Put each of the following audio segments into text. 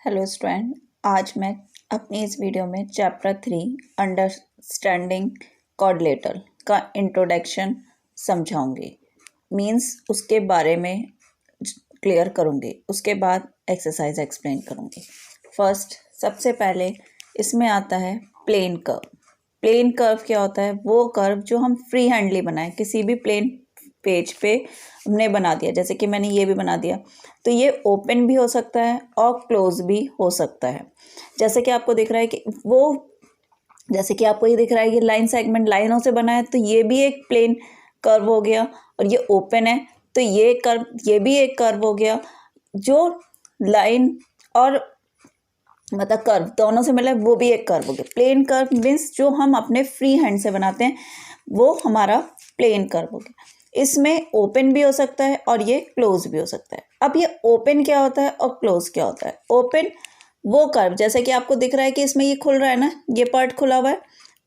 Hello student, आज मैं अपनी इस वीडियो में चैप्टर 3 अंडरस्टैंडिंग क्वाड्रिलेटरल का इंट्रोडक्शन समझाऊंगी। मींस उसके बारे में क्लियर करूंगी, उसके बाद एक्सरसाइज एक्सप्लेन करूंगी। फर्स्ट, सबसे पहले इसमें आता है प्लेन कर्व। प्लेन कर्व क्या होता है? वो कर्व जो हम फ्री हैंडली बनाएं, किसी भी प्लेन पेज पे हमने बना दिया, जैसे कि मैंने ये भी बना दिया, तो ये ओपन भी हो सकता है और क्लोज भी हो सकता है। जैसे कि आपको दिख रहा है कि जैसे कि आपको ये दिख रहा है ये लाइन सेगमेंट लाइनों से बना है, तो ये भी एक प्लेन कर्व हो गया। और ये ओपन है तो ये भी एक कर्व हो गया। जो लाइन और मतलब कर्व दोनों से मिला वो भी एक कर्व हो गया। प्लेन कर्व मीन्स जो हम अपने फ्री हैंड से बनाते हैं वो हमारा प्लेन कर्व हो गया। इसमें ओपन भी हो सकता है और ये क्लोज भी हो सकता है। अब ये ओपन क्या होता है और क्लोज क्या होता है? ओपन वो कर्व, जैसे कि आपको दिख रहा है कि इसमें ये खुल रहा है ना, ये पार्ट खुला हुआ है,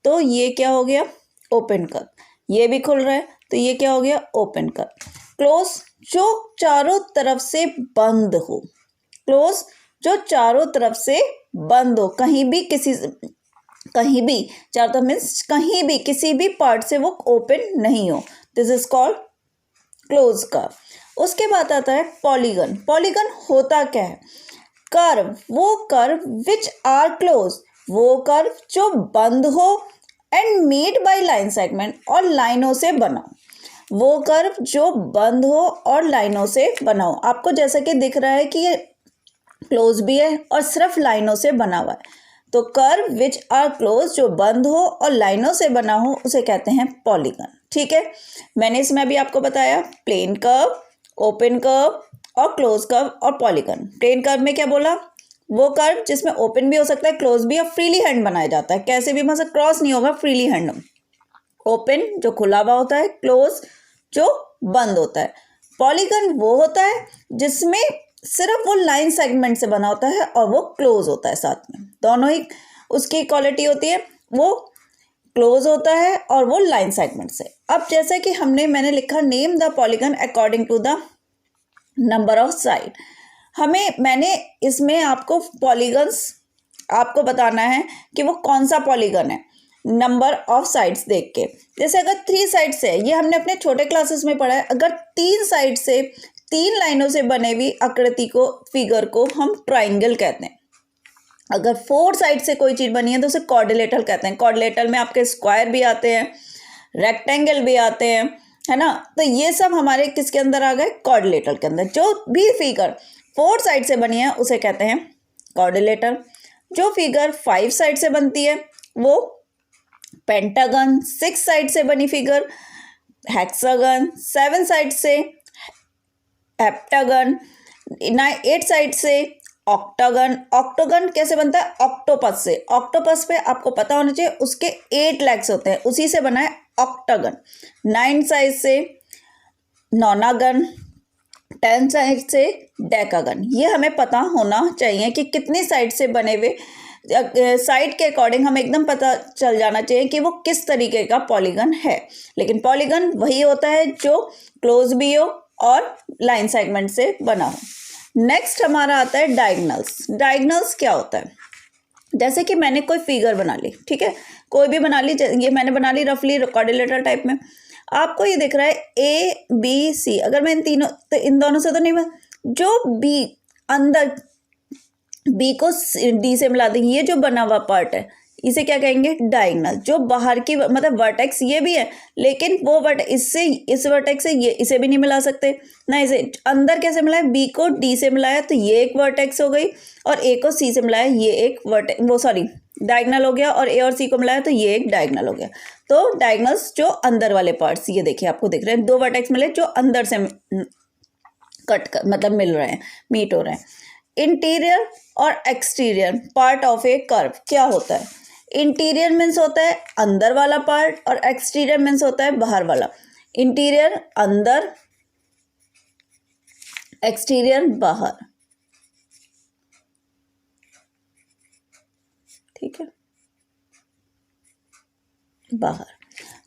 तो ये क्या हो गया? Open curve. ये भी खुल रहा है तो ये क्या हो गया? Open curve. क्लोज जो चारों तरफ से बंद हो। क्लोज जो चारों तरफ से बंद हो, कहीं भी चारों तरफ मीन्स कहीं भी किसी भी पार्ट से वो ओपन नहीं हो, this is called close curve. उसके बाद आता है पॉलीगन। पॉलीगन होता क्या है? कर्व, वो कर्व विच आर क्लोज, वो कर्व जो बंद हो and made by line segment, और लाइनों से बना। वो कर्व जो बंद हो और लाइनों से बना हो। आपको जैसा कि दिख रहा है कि ये क्लोज भी है और सिर्फ लाइनों से बना हुआ है, तो कर्व विच आर क्लोज जो बंद हो और लाइनों से बना हो उसे कहते हैं पॉलीगन। ठीक है, मैंने इसमें अभी आपको बताया प्लेन कर्व, ओपन कर्व और क्लोज कर्व और पॉलीगन। प्लेन कर्व में क्या बोला? वो कर्व जिसमें ओपन भी हो सकता है, क्लोज भी, और फ्रीली हैंड बनाया जाता है, कैसे भी मतलब क्रॉस नहीं होगा, फ्रीली हैंड। ओपन जो खुला हुआ होता है, क्लोज जो बंद होता है। पॉलीगन वो होता है जिसमें सिर्फ वो लाइन सेगमेंट से बना होता है और वो क्लोज होता है, साथ में दोनों ही उसकी क्वालिटी होती है। वो क्लोज होता है और वो लाइन सेगमेंट से। अब जैसे कि मैंने लिखा name the polygon according to the number of side. मैंने इसमें आपको पॉलीगन्स आपको बताना है कि वो कौन सा पॉलीगन है नंबर ऑफ साइड्स देख के। जैसे अगर 3 साइड से, ये हमने अपने छोटे क्लासेस में पढ़ा है, अगर 3 साइड से 3 लाइनों से बने हुई आकृति को, फिगर को हम ट्राइंगल कहते हैं। अगर 4 साइड से कोई चीज बनी है तो उसे क्वाड्रिलेटरल कहते हैं। क्वाड्रिलेटरल में आपके स्क्वायर भी आते हैं, रेक्टेंगल भी आते हैं, है ना। तो ये सब हमारे किसके अंदर आ गए? क्वाड्रिलेटरल के अंदर। जो भी फिगर 4 साइड से बनी है उसे कहते हैं क्वाड्रिलेटरल। जो फिगर 5 साइड से बनती है वो पेंटागन। 6 साइड से बनी फिगर हेक्सागन। 7 साइड से हेप्टागन। 8 साइड से ऑक्टागन। ऑक्टागन कैसे बनता है? ऑक्टोपस से। ऑक्टोपस पे आपको पता होना चाहिए उसके 8 लेग्स होते हैं, उसी से बना है ऑक्टागन। 9 साइड से नोनागन। 10 साइड से डेकागन। ये हमें पता होना चाहिए कि कितनी साइड से बने हुए, साइड के अकॉर्डिंग हमें एकदम पता चल जाना चाहिए कि वो किस तरीके का पॉलीगन है। लेकिन पॉलीगन वही होता है जो क्लोज भी हो और लाइन सेगमेंट से बना हो। नेक्स्ट हमारा आता है डायगोनल्स। डायगोनल्स क्या होता है? जैसे कि मैंने कोई फिगर बना ली, ठीक है, कोई भी बना ली, ये मैंने बना ली रफली क्वाड्रिलेटरल टाइप में। आपको ये दिख रहा है ABC। अगर मैं इन दोनों से तो नहीं, जो बी अंदर बी को डी से मिला देंगे, ये जो बना हुआ पार्ट है इसे क्या कहेंगे? डायगोनल। जो बाहर की मतलब वर्टेक्स ये भी है, लेकिन वो इससे इस वर्टेक्स से ये इसे भी नहीं मिला सकते ना। इसे अंदर कैसे मिलाया? बी को डी से मिलाया तो ये एक वर्टेक्स हो गई, और ए को सी से मिलाया ये एक डायगोनल हो गया, और ए और सी को मिलाया तो ये एक डायगोनल हो गया। तो डायगोनल्स जो अंदर वाले पार्ट्स, ये देखिए आपको दिख रहे हैं 2 वर्टेक्स मिले जो अंदर से मतलब मिल रहे हैं, मीट हो रहे हैं। इंटीरियर और exterior part of A curve क्या होता है? इंटीरियर मीन्स होता है अंदर वाला पार्ट और एक्सटीरियर मीन्स होता है बाहर वाला। इंटीरियर अंदर, एक्सटीरियर बाहर। ठीक है, बाहर।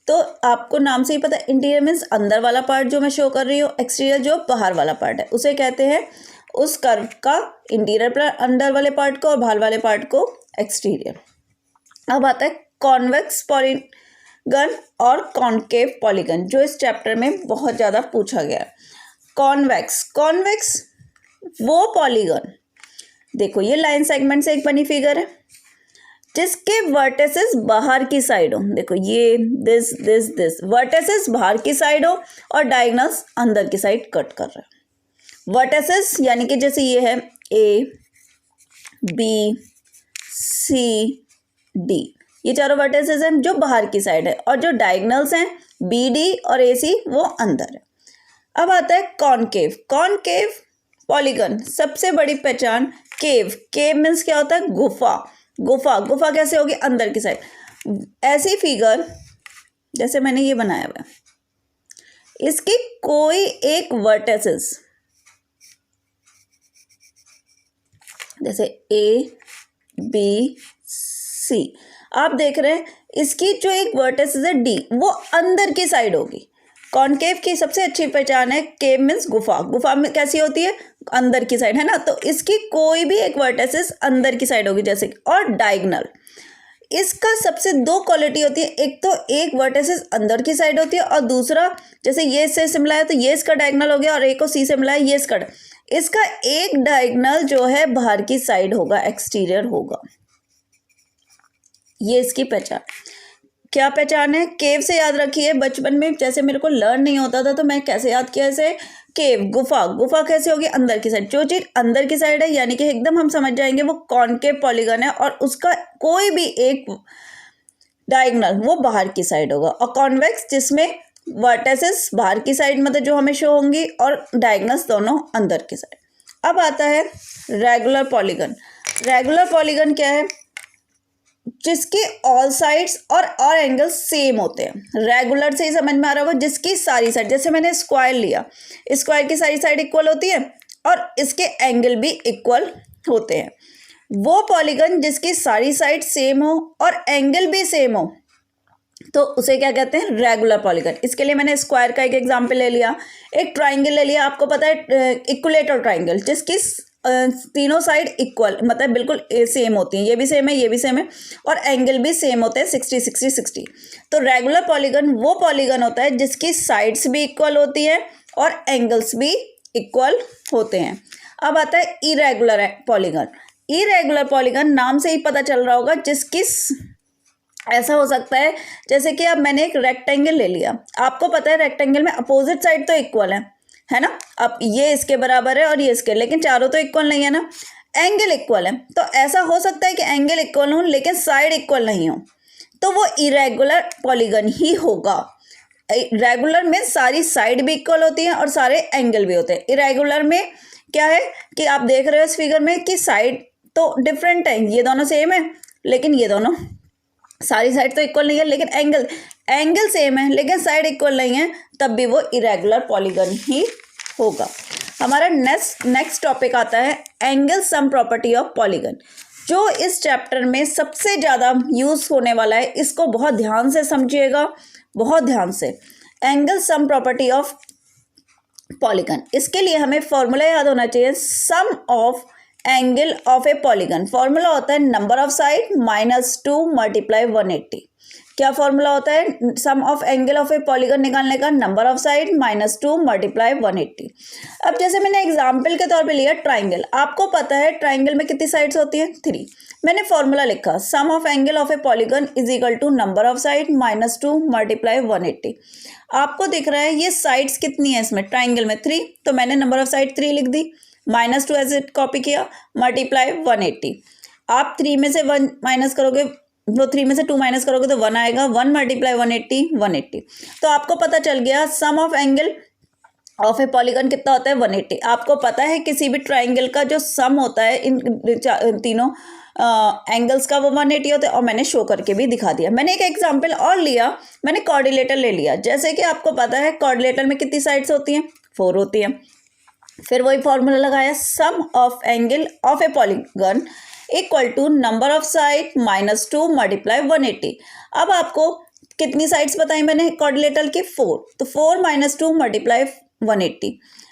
तो आपको नाम से ही पता है, इंटीरियर मीन्स अंदर वाला पार्ट जो मैं शो कर रही हूँ, एक्सटीरियर जो बाहर वाला पार्ट है उसे कहते हैं उस कर्व का इंटीरियर अंदर वाले पार्ट को और बाहर वाले पार्ट को एक्सटीरियर। अब आता है कॉन्वेक्स पॉलीगन और कॉन्केव पॉलीगन, जो इस चैप्टर में बहुत ज़्यादा पूछा गया है। कॉन्वेक्स वो पॉलीगन, देखो ये लाइन सेगमेंट से एक बनी फिगर है जिसके वर्टिसेस बाहर की साइड हो। देखो ये दिस वर्टिसेस बाहर की साइड हो और डायगोनल्स अंदर की साइड कट कर रहे हैं। वर्टिसेस यानी कि जैसे ये है A, B, C, D, ये चारों वर्टिसेस हैं जो बाहर की साइड है, और जो डायगोनल्स हैं B, D और AC वो अंदर है। अब आता है कॉन्केव पॉलीगन। सबसे बड़ी पहचान केव मीन्स क्या होता है? गुफा कैसे होगी? अंदर की साइड। ऐसी फिगर जैसे मैंने ये बनाया हुआ है, इसकी कोई एक वर्टिसेस जैसे A, B, C, आप देख रहे हैं इसकी जो एक वर्टिसेस है D, वो अंदर की साइड होगी। कॉन्केव की सबसे अच्छी पहचान है, केव मीन्स गुफा में कैसी होती है? अंदर की साइड, है ना। तो इसकी कोई भी एक वर्टिसेस अंदर की साइड होगी जैसे, और डायगोनल, इसका सबसे दो क्वालिटी होती है। एक तो एक वर्टिसेस अंदर की साइड होती है, और दूसरा जैसे ये इससे से मिला है तो ये इसका डायगोनल हो गया, और एक को सी से मिला है ये इसका एक डायगोनल जो है बाहर की साइड होगा, एक्सटीरियर होगा। ये इसकी पहचान। क्या पहचान है? केव से याद रखिए, बचपन में जैसे मेरे को लर्न नहीं होता था तो मैं कैसे याद किया इसे? केव, गुफा कैसे होगी? अंदर की साइड। जो चीज़ अंदर की साइड है यानी कि एकदम हम समझ जाएंगे वो कॉन्केव पॉलीगन है, और उसका कोई भी एक डायगोनल वो बाहर की साइड होगा। और कॉन्वेक्स जिसमें वर्टिसेस बाहर की साइड मतलब जो हमें शो होंगी, और डायगोनल्स दोनों अंदर की साइड। अब आता है रेगुलर पॉलीगन क्या है? जिसके ऑल साइड्स और एंगल्स सेम होते हैं। रेगुलर से ही समझ में आ रहा होगा, जिसकी सारी साइड, जैसे मैंने स्क्वायर लिया, स्क्वायर की सारी साइड इक्वल होती है और इसके एंगल भी इक्वल होते हैं। वो पॉलीगन जिसकी सारी साइड सेम हो और एंगल भी सेम हो, तो उसे क्या कहते हैं? Regular polygon. इसके लिए मैंने स्क्वायर का एक एग्जाम्पल ले लिया, एक ट्राइंगल ले लिया। आपको पता है इक्विलेटरल ट्राइंगल, जिसकी तीनों साइड इक्वल मतलब बिल्कुल सेम होती हैं, ये भी सेम है, ये भी सेम है, और एंगल भी सेम होते हैं 60-60-60। तो रेगुलर पॉलीगन वो पॉलीगन होता है जिसकी साइड्स भी इक्वल होती हैं और एंगल्स भी इक्वल होते हैं। अब आता है इरेगुलर पॉलीगन। नाम से ही पता चल रहा होगा, जिसकी ऐसा हो सकता है जैसे कि अब मैंने एक रेक्टेंगल ले लिया, आपको पता है रेक्टेंगल में अपोजिट साइड तो इक्वल है ना। अब ये इसके बराबर है और ये इसके, लेकिन चारों तो इक्वल नहीं है ना, एंगल इक्वल है। तो ऐसा हो सकता है कि एंगल इक्वल हो लेकिन साइड इक्वल नहीं हो, तो वो इरेगुलर पॉलीगन ही होगा। रेगुलर में सारी साइड भी इक्वल होती हैं और सारे एंगल भी होते हैं। इरेगुलर में क्या है कि आप देख रहे हो इस फिगर में कि साइड तो डिफरेंट है, ये दोनों सेम है लेकिन ये दोनों, सारी साइड तो इक्वल नहीं है लेकिन एंगल सेम है लेकिन साइड इक्वल नहीं है, तब भी वो इरेगुलर पॉलीगन ही होगा। हमारा नेक्स्ट टॉपिक आता है angle sum property of polygon, जो इस चैप्टर में सबसे ज़्यादा यूज़ होने वाला है। इसको बहुत ध्यान से समझिएगा, बहुत ध्यान से। Angle sum property of polygon, इसके लिए हमें फॉर्मूला याद होना चाहिए, sum of angle of a polygon. Formula होता है नंबर ऑफ साइड -2 × 180। क्या फॉर्मूला होता है sum of angle of a polygon निकालने का? Number of side -2 × 180। अब जैसे मैंने एग्जांपल के तौर पे लिया ट्राइंगल, आपको पता है ट्राइंगल में कितनी साइड्स होती हैं? 3। मैंने फॉर्मूला लिखा sum of angle of a polygon is equal to number of side -2 × 180। आपको दिख रहा है ये साइड्स कितनी है इसमें? ट्राइंगल में 3, तो मैंने नंबर ऑफ साइड 3 लिख दी, -2 ऐसे कॉपी किया, मल्टीप्लाई 180। आप 3 में से 1 माइनस करोगे, वो 3 में से 2 माइनस करोगे तो 1 आएगा, 1 × 180 180। तो आपको पता चल गया sum of angle of a polygon कितना होता है? 180। आपको पता है किसी भी ट्राइंगल का जो सम होता है इन तीनों एंगल्स का वो 180 होता है, और मैंने शो करके भी दिखा दिया। मैंने एक एग्जाम्पल और लिया, मैंने कोऑर्डिनेटर ले लिया। जैसे कि आपको पता है कोऑर्डिनेटर में कितनी साइड्स होती हैं? 4 होती हैं। फिर वही फॉर्मूला लगाया sum of angle of a polygon equal to number of side -2 × 180। अब आपको कितनी साइड्स बताई मैंने कोऑर्डिनेटर की? 4, तो 4 - 2 × 180।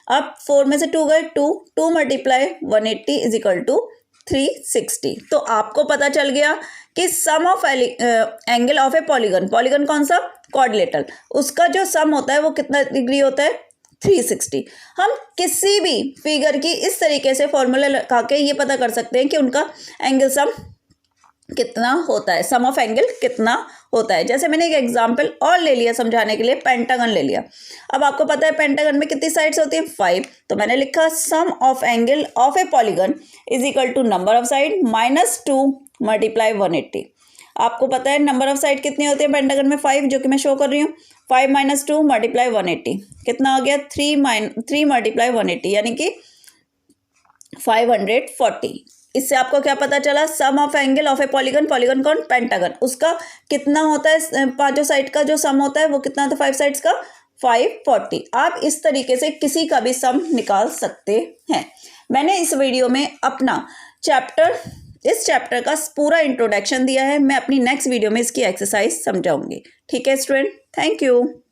अब 4 में से 2 गए, 2 मल्टीप्लाई 180 इज इक्वल टू 360। तो आपको पता चल गया कि sum of angle of a polygon, polygon कौन सा, क्वाड्रिलेटरल, उसका जो सम होता है वो कितना डिग्री होता है, 360। हम किसी भी फिगर की इस तरीके से फॉर्मूला लगा के ये पता कर सकते हैं कि उनका एंगल सम कितना होता है, सम ऑफ एंगल कितना होता है। जैसे मैंने एक एग्जांपल और ले लिया समझाने के लिए, पेंटागन ले लिया। अब आपको पता है पेंटागन में कितनी साइड्स होती हैं, 5। तो मैंने लिखा sum of angle of a polygon is equal to number of side minus 2 multiply 180। आपको पता है नंबर ऑफ साइड कितनी होती है पेंटागन में, 5, जो कि मैं शो कर रही हूँ। 5 माइनस 2 मल्टीप्लाई 180 कितना हो गया, 3 मल्टीप्लाई 180 यानी कि 540। इससे आपको क्या पता चला, sum of angle of a polygon, polygon कौन, पेंटागन, उसका कितना होता है, पांचों साइड का जो सम होता है वो कितना होता है 5 साइड्स का, 540। आप इस तरीके से किसी का भी सम निकाल सकते हैं। मैंने इस वीडियो में अपना इस चैप्टर का पूरा इंट्रोडक्शन दिया है। मैं अपनी नेक्स्ट वीडियो में इसकी एक्सरसाइज समझाऊंगी। ठीक है स्टूडेंट, थैंक यू।